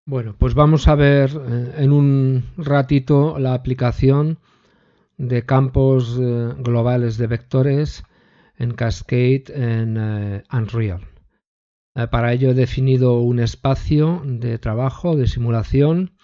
Bueno, pues vamos a ver en un ratito la aplicación de campos globales de vectores en Cascade en Unreal. Para ello he definido un espacio de trabajo, de simulación,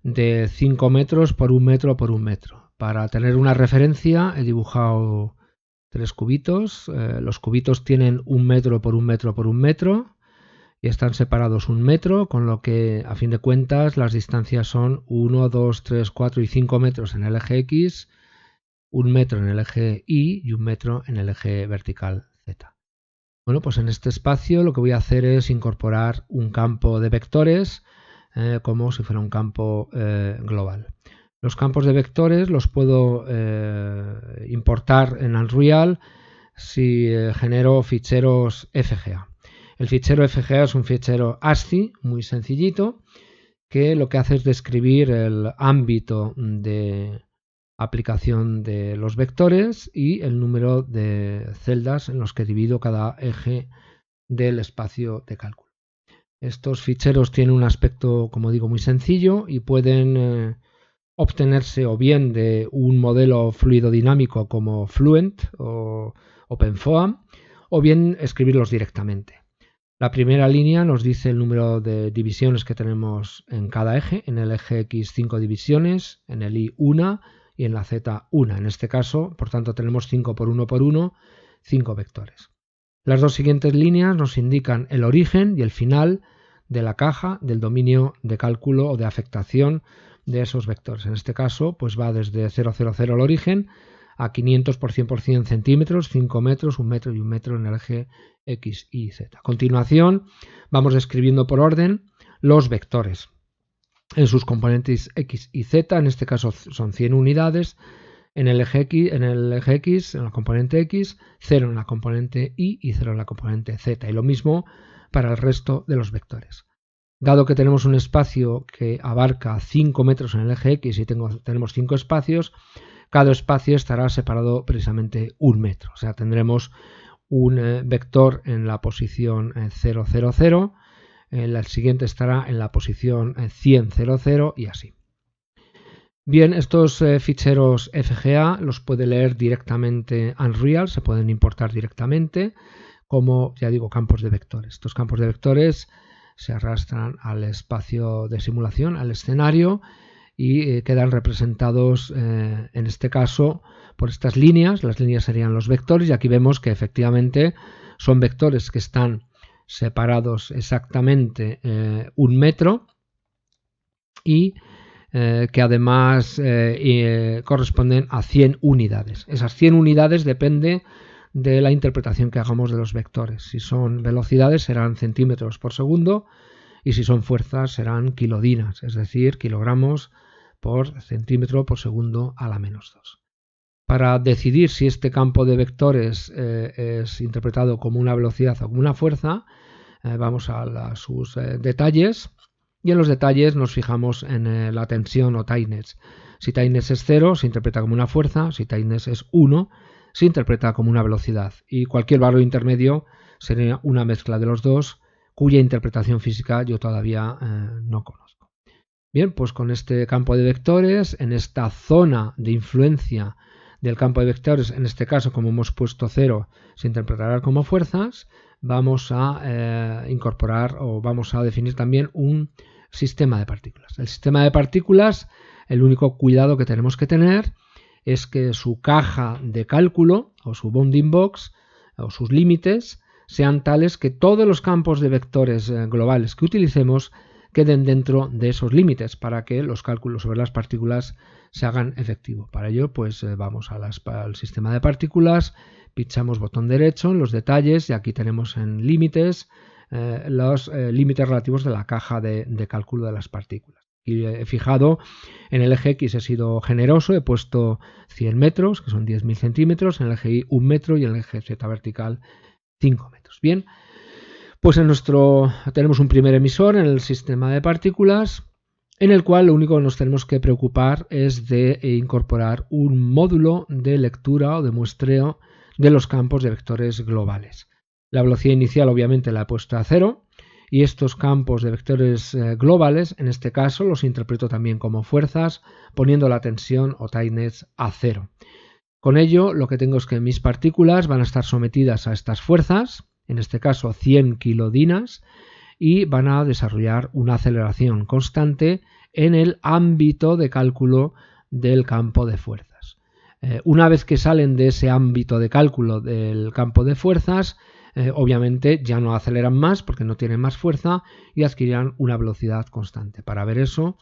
de 5 metros por 1 metro por 1 metro. Para tener una referencia he dibujado 3 cubitos. Los cubitos tienen 1 metro por 1 metro por 1 metro. Y están separados 1 metro, con lo que a fin de cuentas las distancias son 1, 2, 3, 4 y 5 metros en el eje X, 1 metro en el eje Y y 1 metro en el eje vertical Z. Bueno, pues en este espacio lo que voy a hacer es incorporar un campo de vectores como si fuera un campo global. Los campos de vectores los puedo importar en Unreal si genero ficheros FGA. El fichero FGA es un fichero ASCII muy sencillito que lo que hace es describir el ámbito de aplicación de los vectores y el número de celdas en los que divido cada eje del espacio de cálculo. Estos ficheros tienen un aspecto, como digo, muy sencillo y pueden obtenerse o bien de un modelo fluido dinámico como Fluent o OpenFOAM o bien escribirlos directamente. La primera línea nos dice el número de divisiones que tenemos en cada eje. En el eje X 5 divisiones, en el Y 1 y en la Z 1. En este caso, por tanto, tenemos 5 por 1 por 1, 5 vectores. Las dos siguientes líneas nos indican el origen y el final de la caja del dominio de cálculo o de afectación de esos vectores. En este caso, pues va desde 0, 0, 0 el origen a 500 por 100% centímetros, 5 metros, 1 metro y 1 metro en el eje X, Y, Z. A continuación, vamos describiendo por orden los vectores en sus componentes X y Z. En este caso son 100 unidades en el eje X, en la componente X, 0 en la componente Y y 0 en la componente Z. Y lo mismo para el resto de los vectores. Dado que tenemos un espacio que abarca 5 metros en el eje X y tenemos 5 espacios, cada espacio estará separado precisamente 1 metro. O sea, tendremos un vector en la posición 0, 0, 0, el siguiente estará en la posición 100, 0, 0 y así. Bien, estos ficheros FGA los puede leer directamente Unreal, se pueden importar directamente como, ya digo, campos de vectores. Estos campos de vectores se arrastran al espacio de simulación, al escenario, y quedan representados en este caso por estas líneas. Las líneas serían los vectores y aquí vemos que efectivamente son vectores que están separados exactamente 1 metro y que además corresponden a 100 unidades. Esas 100 unidades depende de la interpretación que hagamos de los vectores. Si son velocidades serán centímetros por segundo y si son fuerzas serán kilodinas, es decir, kilogramos por centímetro por segundo a la menos 2. Para decidir si este campo de vectores es interpretado como una velocidad o como una fuerza, vamos a sus detalles y en los detalles nos fijamos en la tensión o tightness. Si tightness es 0, se interpreta como una fuerza, si tightness es 1, se interpreta como una velocidad y cualquier valor intermedio sería una mezcla de los dos, cuya interpretación física yo todavía no conozco. Bien, pues con este campo de vectores, en esta zona de influencia del campo de vectores, en este caso como hemos puesto 0, se interpretará como fuerzas, vamos a incorporar o vamos a definir también un sistema de partículas. El sistema de partículas, el único cuidado que tenemos que tener es que su caja de cálculo o su bounding box o sus límites sean tales que todos los campos de vectores globales que utilicemos queden dentro de esos límites para que los cálculos sobre las partículas se hagan efectivos. Para ello, pues vamos al sistema de partículas, pinchamos botón derecho en los detalles y aquí tenemos en límites los límites relativos de la caja de cálculo de las partículas. Y he fijado en el eje X he sido generoso, he puesto 100 metros, que son 10.000 centímetros, en el eje Y 1 metro y en el eje Z vertical 5 metros. Bien, pues tenemos un primer emisor en el sistema de partículas, en el cual lo único que nos tenemos que preocupar es de incorporar un módulo de lectura o de muestreo de los campos de vectores globales. La velocidad inicial obviamente la he puesto a 0 y estos campos de vectores globales, en este caso, los interpreto también como fuerzas, poniendo la tensión o tightness a 0. Con ello, lo que tengo es que mis partículas van a estar sometidas a estas fuerzas, en este caso 100 kilodinas, y van a desarrollar una aceleración constante en el ámbito de cálculo del campo de fuerzas. Una vez que salen de ese ámbito de cálculo del campo de fuerzas, obviamente ya no aceleran más porque no tienen más fuerza y adquirirán una velocidad constante. Para ver eso,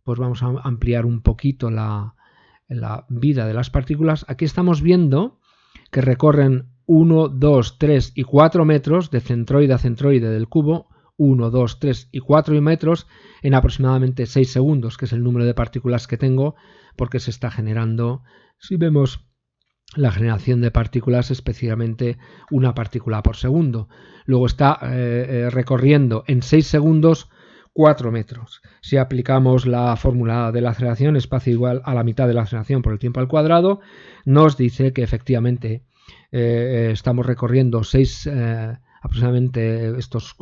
pues vamos a ampliar un poquito la vida de las partículas. Aquí estamos viendo que recorren 1, 2, 3 y 4 metros de centroide a centroide del cubo, 1, 2, 3 y 4 metros en aproximadamente 6 segundos, que es el número de partículas que tengo, porque se está generando, si vemos la generación de partículas, específicamente una partícula por segundo. Luego está recorriendo en 6 segundos 4 metros. Si aplicamos la fórmula de la aceleración, espacio igual a la mitad de la aceleración por el tiempo al cuadrado, nos dice que efectivamente estamos recorriendo aproximadamente estos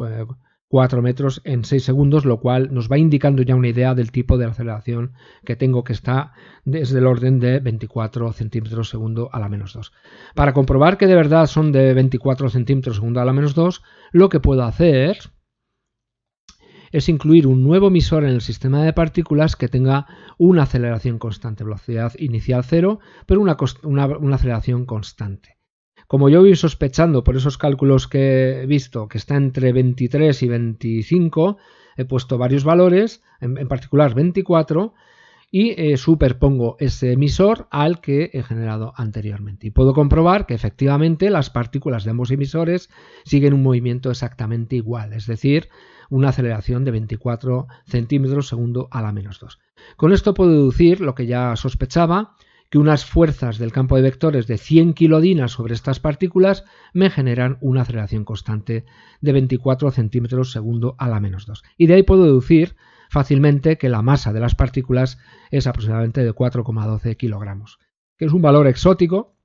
4 metros en 6 segundos, lo cual nos va indicando ya una idea del tipo de aceleración que tengo, que está desde el orden de 24 centímetros segundo a la menos 2. Para comprobar que de verdad son de 24 centímetros segundo a la menos 2, lo que puedo hacer es incluir un nuevo emisor en el sistema de partículas que tenga una aceleración constante, velocidad inicial 0, pero una aceleración constante. Como yo voy sospechando por esos cálculos que he visto que está entre 23 y 25, he puesto varios valores, en particular 24, y superpongo ese emisor al que he generado anteriormente. Y puedo comprobar que efectivamente las partículas de ambos emisores siguen un movimiento exactamente igual, es decir, una aceleración de 24 centímetros segundo a la menos 2. Con esto puedo deducir lo que ya sospechaba, que unas fuerzas del campo de vectores de 100 kilodinas sobre estas partículas me generan una aceleración constante de 24 centímetros segundo a la menos 2. Y de ahí puedo deducir fácilmente que la masa de las partículas es aproximadamente de 4,12 kilogramos, que es un valor exótico.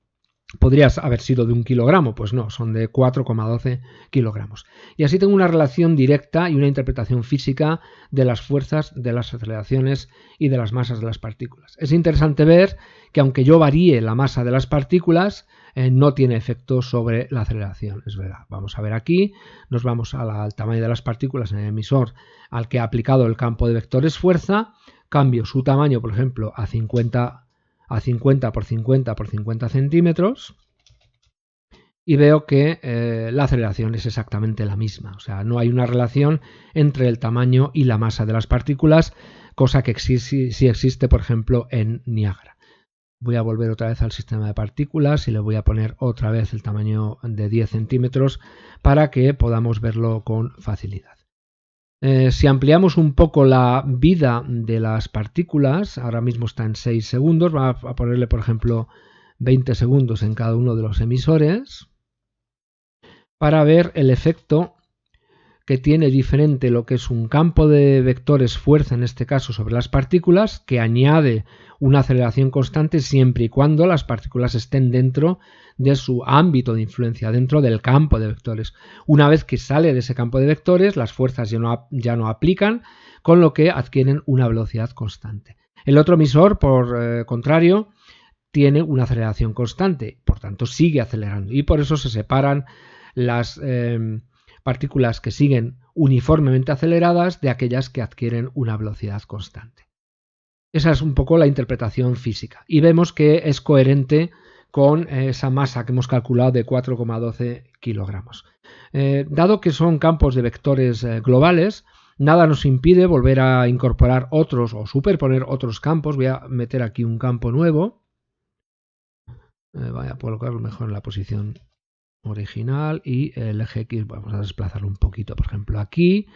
Podría haber sido de 1 kilogramo, pues no, son de 4,12 kilogramos. Y así tengo una relación directa y una interpretación física de las fuerzas, de las aceleraciones y de las masas de las partículas. Es interesante ver que aunque yo varíe la masa de las partículas, no tiene efecto sobre la aceleración, es verdad. Vamos a ver aquí, nos vamos al tamaño de las partículas en el emisor al que ha aplicado el campo de vectores fuerza, cambio su tamaño, por ejemplo, a 50 por 50 por 50 centímetros y veo que la aceleración es exactamente la misma. O sea, no hay una relación entre el tamaño y la masa de las partículas, cosa que sí existe, por ejemplo, en Niágara. Voy a volver otra vez al sistema de partículas y le voy a poner otra vez el tamaño de 10 centímetros para que podamos verlo con facilidad. Si ampliamos un poco la vida de las partículas, ahora mismo está en 6 segundos, vamos a ponerle por ejemplo 20 segundos en cada uno de los emisores para ver el efecto que tiene diferente lo que es un campo de vectores fuerza, en este caso sobre las partículas, que añade una aceleración constante siempre y cuando las partículas estén dentro de su ámbito de influencia, dentro del campo de vectores. Una vez que sale de ese campo de vectores, las fuerzas ya no aplican, con lo que adquieren una velocidad constante. El otro emisor, por contrario, tiene una aceleración constante, por tanto sigue acelerando, y por eso se separan las partículas que siguen uniformemente aceleradas de aquellas que adquieren una velocidad constante. Esa es un poco la interpretación física y vemos que es coherente con esa masa que hemos calculado de 4,12 kilogramos. Dado que son campos de vectores globales, nada nos impide volver a incorporar otros o superponer otros campos. Voy a meter aquí un campo nuevo. Voy a colocarlo mejor en la posición original y el eje X vamos a desplazarlo un poquito, por ejemplo aquí,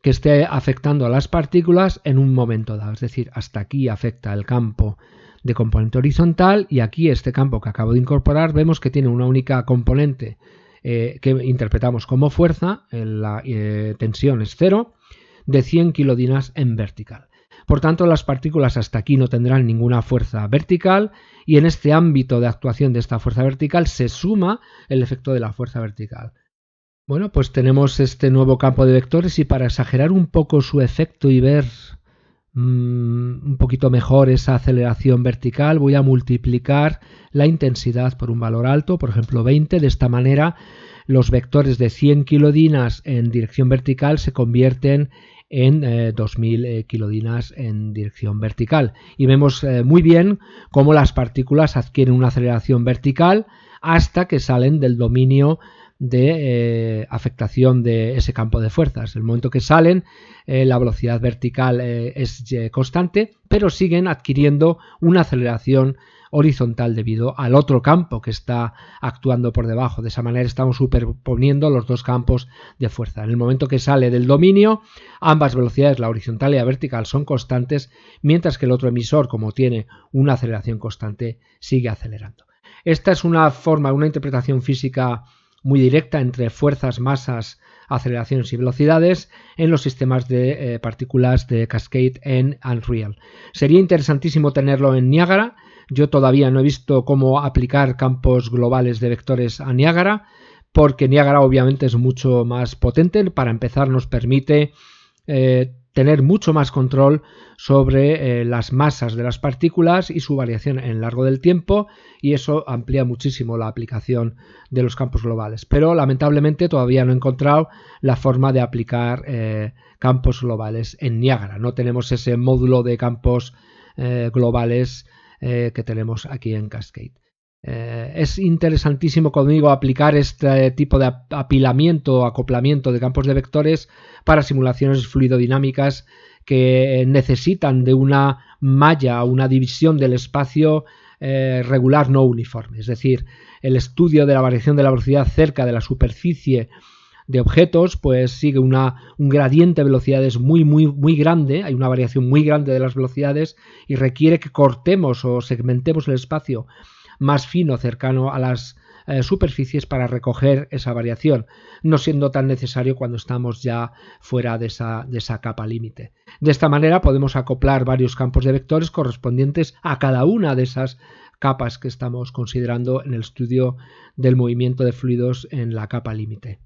que esté afectando a las partículas en un momento dado, es decir, hasta aquí afecta el campo de componente horizontal y aquí este campo que acabo de incorporar vemos que tiene una única componente que interpretamos como fuerza, la tensión es 0, de 100 kilodinas en vertical. Por tanto, las partículas hasta aquí no tendrán ninguna fuerza vertical y en este ámbito de actuación de esta fuerza vertical se suma el efecto de la fuerza vertical. Bueno, pues tenemos este nuevo campo de vectores y para exagerar un poco su efecto y ver un poquito mejor esa aceleración vertical, voy a multiplicar la intensidad por un valor alto, por ejemplo 20. De esta manera los vectores de 100 kilodinas en dirección vertical se convierten en 2000 kilodinas en dirección vertical. Y vemos muy bien cómo las partículas adquieren una aceleración vertical hasta que salen del dominio de afectación de ese campo de fuerzas. El momento que salen, la velocidad vertical es constante, pero siguen adquiriendo una aceleración horizontal debido al otro campo que está actuando por debajo. De esa manera estamos superponiendo los dos campos de fuerza. En el momento que sale del dominio, ambas velocidades, la horizontal y la vertical, son constantes, mientras que el otro emisor, como tiene una aceleración constante, sigue acelerando. Esta es una forma, una interpretación física muy directa entre fuerzas, masas, aceleraciones y velocidades en los sistemas de partículas de Cascade en Unreal. Sería interesantísimo tenerlo en Niagara. Yo todavía no he visto cómo aplicar campos globales de vectores a Niagara, porque Niagara obviamente es mucho más potente. Para empezar, nos permite tener mucho más control sobre las masas de las partículas y su variación en largo del tiempo, y eso amplía muchísimo la aplicación de los campos globales. Pero lamentablemente todavía no he encontrado la forma de aplicar campos globales en Niagara. No tenemos ese módulo de campos globales que tenemos aquí en Cascade. Es interesantísimo, como digo, aplicar este tipo de apilamiento o acoplamiento de campos de vectores para simulaciones fluidodinámicas que necesitan de una malla, una división del espacio regular no uniforme. Es decir, el estudio de la variación de la velocidad cerca de la superficie de objetos pues sigue un gradiente de velocidades muy grande, hay una variación muy grande de las velocidades y requiere que cortemos o segmentemos el espacio más fino cercano a las superficies para recoger esa variación, no siendo tan necesario cuando estamos ya fuera de esa capa límite. De esta manera podemos acoplar varios campos de vectores correspondientes a cada una de esas capas que estamos considerando en el estudio del movimiento de fluidos en la capa límite.